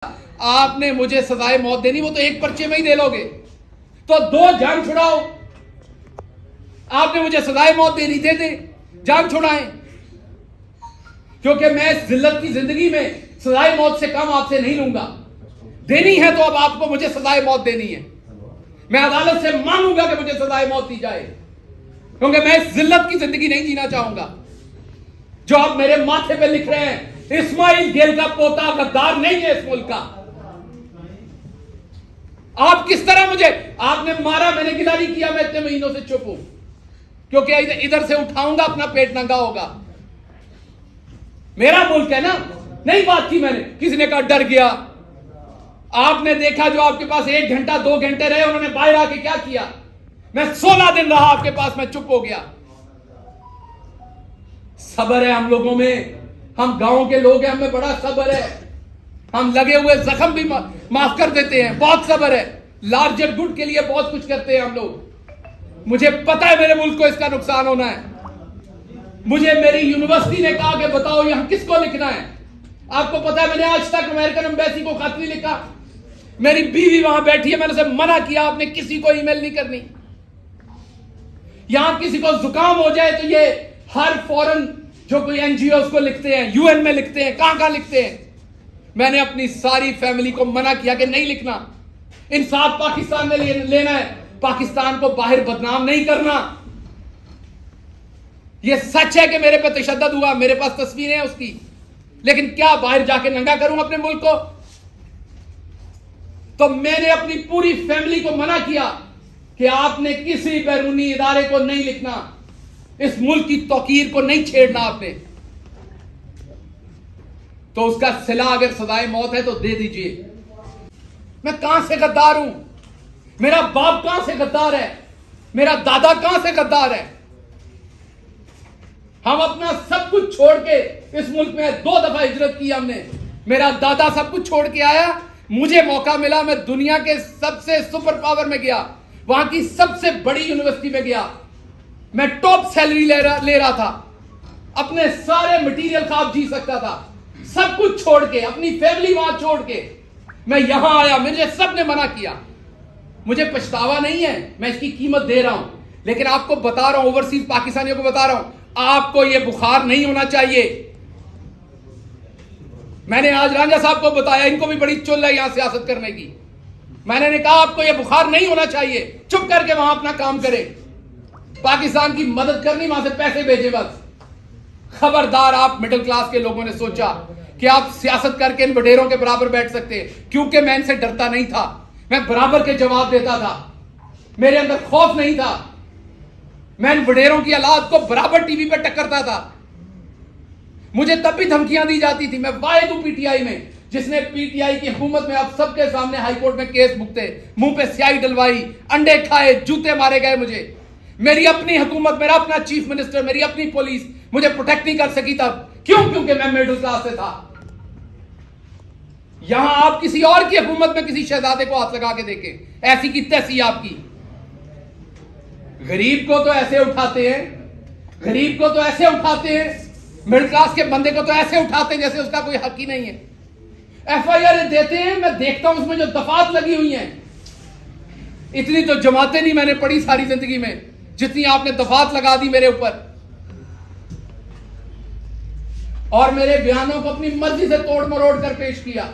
आपने मुझे सजाए मौत देनी, वो तो एक पर्चे में ही दे लोगे, तो दो जान छुड़ाओ। आपने मुझे सजाए मौत देनी, दे दे, जान छुड़ाएं, क्योंकि मैं इस जिल्लत की जिंदगी में सजाए मौत से कम आपसे नहीं लूंगा। देनी है तो अब आपको मुझे सजाए मौत देनी है। मैं अदालत से मांगूंगा कि मुझे सजाए मौत दी जाए, क्योंकि मैं इस जिल्लत की जिंदगी नहीं जीना चाहूंगा। जो आप मेरे माथे पे लिख रहे हैं, इस्माइल गेल का पोता गद्दार नहीं है इस मुल्क का। आप किस तरह मुझे, आपने मारा, मैंने गिला नहीं किया, मैं इतने महीनों से चुप हूं, क्योंकि इधर से उठाऊंगा अपना पेट नंगा होगा। मेरा मुल्क है ना, नहीं बात की मैंने, किसी ने कहा डर गया। आपने देखा जो आपके पास 1 घंटा 2 घंटे रहे, उन्होंने बाहर आके क्या किया। मैं 16 दिन रहा आपके पास, मैं चुप हो गया। सब्र है हम लोगों में, हम गांव के लोग हैं, हमें बड़ा सब्र है। हम लगे हुए जख्म भी माफ कर देते हैं, बहुत सब्र है। लार्जर गुड के लिए बहुत कुछ करते हैं हम लोग। मुझे पता है मेरे मुल्क को इसका नुकसान होना है। मुझे मेरी यूनिवर्सिटी ने कहा कि बताओ यहां किसको लिखना है। आपको पता है मैंने आज तक अमेरिकन एम्बेसी को खत नहीं लिखा। मेरी बीवी वहां बैठी है, मैंने उसे मना किया, आपने किसी को ईमेल नहीं करनी। यहां किसी को जुकाम हो जाए तो ये हर फॉरेन जो कोई एनजीओ को लिखते हैं, यूएन में लिखते हैं, कहां लिखते हैं। मैंने अपनी सारी फैमिली को मना किया कि नहीं लिखना। इंसाफ पाकिस्तान में लेना है, पाकिस्तान को बाहर बदनाम नहीं करना। यह सच है कि मेरे पे तशद्दुद हुआ, मेरे पास तस्वीरें हैं उसकी, लेकिन क्या बाहर जाके नंगा करूं अपने मुल्क को। तो मैंने अपनी पूरी फैमिली को मना किया कि आपने किसी बैरूनी इदारे को नहीं लिखना, इस मुल्क की तौकीर को नहीं छेड़ना आपने। तो उसका सिला अगर सजाए मौत है तो दे दीजिए। मैं कहां से गद्दार हूं? मेरा बाप कहां से गद्दार है? मेरा दादा कहां से गद्दार है? हम अपना सब कुछ छोड़ के इस मुल्क में 2 दफा हिजरत की हमने। मेरा दादा सब कुछ छोड़ के आया, मुझे मौका मिला, मैं दुनिया के सबसे सुपर पावर में गया, वहां की सबसे बड़ी यूनिवर्सिटी में गया, मैं टॉप सैलरी ले रहा था, अपने सारे मटेरियल ख्वाब जी सकता था, सब कुछ छोड़ के, अपनी फैमिली वहां छोड़ के मैं यहां आया। मुझे सबने मना किया, मुझे पछतावा नहीं है, मैं इसकी कीमत दे रहा हूं। लेकिन आपको बता रहा हूं, ओवरसीज पाकिस्तानियों को बता रहा हूं, आपको यह बुखार नहीं होना चाहिए। मैंने आज रांझा साहब को बताया, इनको भी बड़ी चुल है यहां सियासत करने की। मैंने कहा आपको यह बुखार नहीं होना चाहिए, चुप करके वहां अपना काम करें, पाकिस्तान की मदद करनी, वहां से पैसे भेजे बस। खबरदार, आप मिडिल क्लास के लोगों ने सोचा कि आप सियासत करके इन वडेरों के बराबर बैठ सकते हैं, क्योंकि मैं इनसे डरता नहीं था, मैं बराबर के जवाब देता था, मेरे अंदर खौफ नहीं था। मैं इन वडेरों की औलाद को बराबर टीवी पे टक्करता था। मुझे तब भी धमकियां दी जाती थी। मैं वाहिद हूं पीटीआई में जिसने पीटीआई की हुकूमत में आप सबके सामने हाईकोर्ट में केस भुगते, मुंह पे स्याही डलवाई, अंडे खाए, जूते मारे गए मुझे। मेरी अपनी हुकूमत, मेरा अपना चीफ मिनिस्टर, मेरी अपनी पुलिस मुझे प्रोटेक्ट नहीं कर सकी तब। क्यों? क्योंकि मैं मिडिल क्लास से था। यहां आप किसी और की हुकूमत में किसी शहजादे को हाथ लगा के देखें, ऐसी की तैसी आपकी। गरीब को तो ऐसे उठाते हैं, गरीब को तो ऐसे उठाते हैं, मिडिल क्लास के बंदे को तो ऐसे उठाते हैं जैसे उसका कोई हक ही नहीं है। एफआईआर देते हैं, मैं देखता हूं उसमें जो दफात लगी हुई हैं, इतनी तो जमातें नहीं मैंने पढ़ी सारी जिंदगी में जितनी आपने दफात लगा दी मेरे ऊपर, और मेरे बयानों को अपनी मर्जी से तोड़ मरोड़ कर पेश किया।